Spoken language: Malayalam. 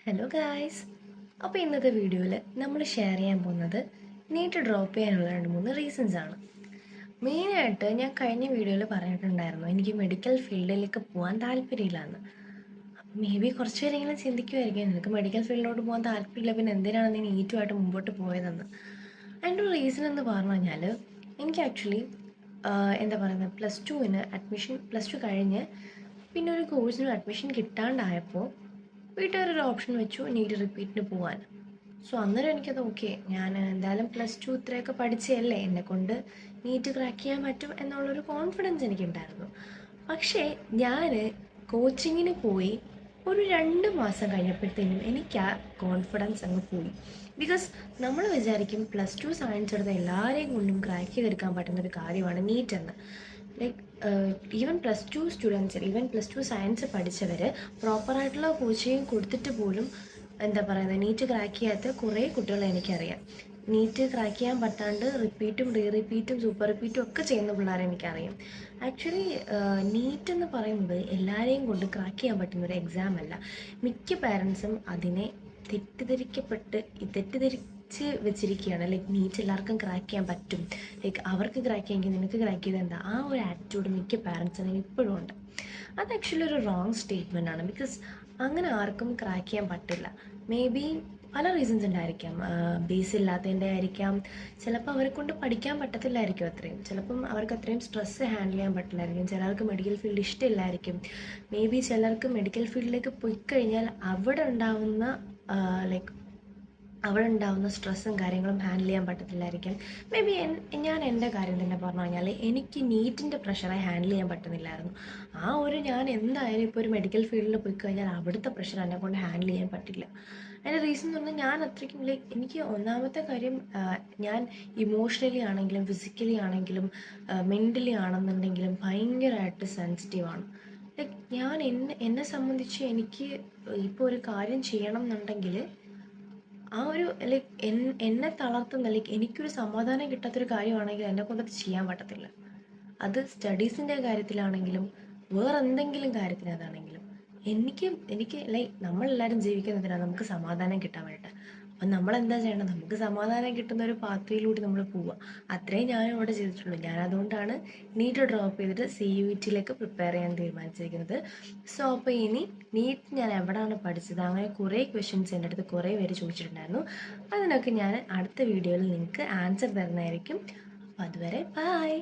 Hello guys. അപ്പോൾ ഇന്നത്തെ വീഡിയോയിൽ നമ്മൾ ഷെയർ ചെയ്യാൻ പോകുന്നത് നീറ്റ് ഡ്രോപ്പ് ചെയ്യാനുള്ള 2-3 റീസൺസ് ആണ്. മെയിനായിട്ട് ഞാൻ കഴിഞ്ഞ വീഡിയോയിൽ പറഞ്ഞിട്ടുണ്ടായിരുന്നു എനിക്ക് മെഡിക്കൽ ഫീൽഡിലേക്ക് പോകാൻ താല്പര്യമില്ലാന്ന്. മേ ബി കുറച്ച് പേരെങ്കിലും ചിന്തിക്കുമായിരിക്കും നിനക്ക് മെഡിക്കൽ ഫീൽഡിലോട്ട് പോകാൻ താല്പര്യമില്ല, പിന്നെ എന്തിനാണ് നീ നീറ്റുമായിട്ട് മുമ്പോട്ട് പോയതെന്ന്. അതിൻ്റെ ഒരു റീസൺ എന്ന് പറഞ്ഞു കഴിഞ്ഞാൽ എനിക്ക് ആക്ച്വലി എന്താ പറയുന്നത്, പ്ലസ് ടു കഴിഞ്ഞ് പിന്നെ ഒരു കോഴ്സിന് അഡ്മിഷൻ കിട്ടാണ്ടായപ്പോൾ വീട്ടുകാരൊരു ഓപ്ഷൻ വെച്ചു നീറ്റ് റിപ്പീറ്റിന് പോകാൻ. സോ അന്നേരം എനിക്കത് ഓക്കെ, ഞാൻ എന്തായാലും പ്ലസ് ടു ഇത്രയൊക്കെ പഠിച്ചതല്ലേ, എന്നെക്കൊണ്ട് നീറ്റ് ക്രാക്ക് ചെയ്യാൻ പറ്റും എന്നുള്ളൊരു കോൺഫിഡൻസ് എനിക്കുണ്ടായിരുന്നു. പക്ഷേ ഞാൻ കോച്ചിങ്ങിന് പോയി ഒരു 2 മാസം കഴിഞ്ഞപ്പോഴത്തേനും എനിക്ക് ആ കോൺഫിഡൻസ് അങ്ങ് പോയി. ബിക്കോസ് നമ്മൾ വിചാരിക്കും പ്ലസ് ടു സയൻസ് എടുത്ത എല്ലാവരെയും കൊണ്ടും ക്രാക്ക് ചെയ്തെടുക്കാൻ പറ്റുന്നൊരു കാര്യമാണ് നീറ്റ് എന്ന്. Like even plus two science പഠിച്ചവർ പ്രോപ്പറായിട്ടുള്ള കോച്ചിങ് കൊടുത്തിട്ട് പോലും എന്താ പറയുന്നത്, നീറ്റ് ക്രാക്ക് ചെയ്യാത്ത കുറേ കുട്ടികളെ എനിക്കറിയാം. നീറ്റ് ക്രാക്ക് ചെയ്യാൻ പറ്റാണ്ട് റിപ്പീറ്റും റിപ്പീറ്റും സൂപ്പർ റിപ്പീറ്റും ഒക്കെ ചെയ്യുന്ന പിള്ളേരെ എനിക്കറിയാം. ആക്ച്വലി നീറ്റ് എന്ന് പറയുന്നത് എല്ലാവരെയും കൊണ്ട് ക്രാക്ക് ചെയ്യാൻ പറ്റുന്നൊരു എക്സാം അല്ല. മിക്ക പാരൻസും അതിനെ തെറ്റിദ്ധരിച്ച് വെച്ചിരിക്കുകയാണ്. ലൈക്ക് നീറ്റ് എല്ലാവർക്കും ക്രാക്ക് ചെയ്യാൻ പറ്റും, ലൈക്ക് അവർക്ക് ക്രാക്ക് ചെയ്യാമെങ്കിൽ നിനക്ക് ക്രാക്ക് ചെയ്ത് എന്താ, ആ ഒരു ആറ്റിറ്റ്യൂഡ് മിക്ക പാരൻസിനും ഇപ്പോഴും ഉണ്ട്. അത് ആക്ച്വലി ഒരു റോങ് സ്റ്റേറ്റ്മെൻ്റ് ആണ്. ബിക്കോസ് അങ്ങനെ ആർക്കും ക്രാക്ക് ചെയ്യാൻ പറ്റില്ല. മേ ബി പല റീസൺസ് ഉണ്ടായിരിക്കാം. ബേസ് ഇല്ലാത്തതിൻ്റെ ആയിരിക്കാം, ചിലപ്പോൾ അവരെ കൊണ്ട് പഠിക്കാൻ പറ്റത്തില്ലായിരിക്കും അത്രയും, ചിലപ്പം അവർക്ക് അത്രയും സ്ട്രെസ്സ് ഹാൻഡിൽ ചെയ്യാൻ പറ്റില്ലായിരിക്കും, ചിലർക്ക് മെഡിക്കൽ ഫീൽഡ് ഇഷ്ടമില്ലായിരിക്കും. മേ ബി ചിലർക്ക് മെഡിക്കൽ ഫീൽഡിലേക്ക് പോയി കഴിഞ്ഞാൽ അവിടെ ഉണ്ടാവുന്ന സ്ട്രെസ്സും കാര്യങ്ങളും ഹാൻഡിൽ ചെയ്യാൻ പറ്റത്തില്ലായിരിക്കും. മേ ബി ഞാൻ എൻ്റെ കാര്യം തന്നെ പറഞ്ഞു കഴിഞ്ഞാൽ എനിക്ക് നീറ്റിൻ്റെ പ്രഷറെ ഹാൻഡിൽ ചെയ്യാൻ പറ്റുന്നില്ലായിരുന്നു. ഞാൻ എന്തായാലും ഇപ്പോൾ ഒരു മെഡിക്കൽ ഫീൽഡിൽ പോയി കഴിഞ്ഞാൽ അവിടുത്തെ പ്രഷർ എന്നെ കൊണ്ട് ഹാൻഡിൽ ചെയ്യാൻ പറ്റില്ല. അതിൻ്റെ റീസൺ എന്ന് പറഞ്ഞാൽ ഞാൻ അത്രയ്ക്കും എനിക്ക് ഒന്നാമത്തെ കാര്യം, ഞാൻ ഇമോഷണലി ആണെങ്കിലും ഫിസിക്കലി ആണെങ്കിലും മെൻ്റലി ആണെന്നുണ്ടെങ്കിലും ഭയങ്കരമായിട്ട് സെൻസിറ്റീവാണ്. ഞാൻ എന്നെ സംബന്ധിച്ച് എനിക്ക് ഇപ്പോൾ ഒരു കാര്യം ചെയ്യണം എന്നുണ്ടെങ്കിൽ ആ ഒരു എന്നെ തളർത്തുന്ന എനിക്കൊരു സമാധാനം കിട്ടാത്തൊരു കാര്യമാണെങ്കിൽ എന്നെ കൊണ്ടത് ചെയ്യാൻ പറ്റത്തില്ല. അത് സ്റ്റഡീസിൻ്റെ കാര്യത്തിലാണെങ്കിലും വേറെ എന്തെങ്കിലും കാര്യത്തിനകത്താണെങ്കിലും എനിക്ക് നമ്മളെല്ലാവരും ജീവിക്കുന്നതിനാണ് നമുക്ക് സമാധാനം കിട്ടാൻ വേണ്ടിയിട്ട്. അപ്പം നമ്മളെന്താ ചെയ്യേണ്ടത്, നമുക്ക് സമാധാനം കിട്ടുന്ന ഒരു പാത്വയിലൂടെ നമ്മൾ പോവുക. അത്രയും ഞാനും ഇവിടെ ചെയ്തിട്ടുള്ളൂ. അതുകൊണ്ടാണ് നീറ്റ് ഡ്രോപ്പ് ചെയ്തിട്ട് CUET പ്രിപ്പയർ ചെയ്യാൻ തീരുമാനിച്ചിരിക്കുന്നത്. സോ അപ്പോൾ ഇനി നീറ്റ് ഞാൻ എവിടെയാണ് പഠിച്ചത്, അങ്ങനെ കുറേ ക്വസ്റ്റ്യൻസ് എൻ്റെ അടുത്ത് കുറേ പേര് ചോദിച്ചിട്ടുണ്ടായിരുന്നു. അതിനൊക്കെ ഞാൻ അടുത്ത വീഡിയോയിൽ നിങ്ങൾക്ക് ആൻസർ തരുന്നതായിരിക്കും. അപ്പോൾ അതുവരെ ബൈ.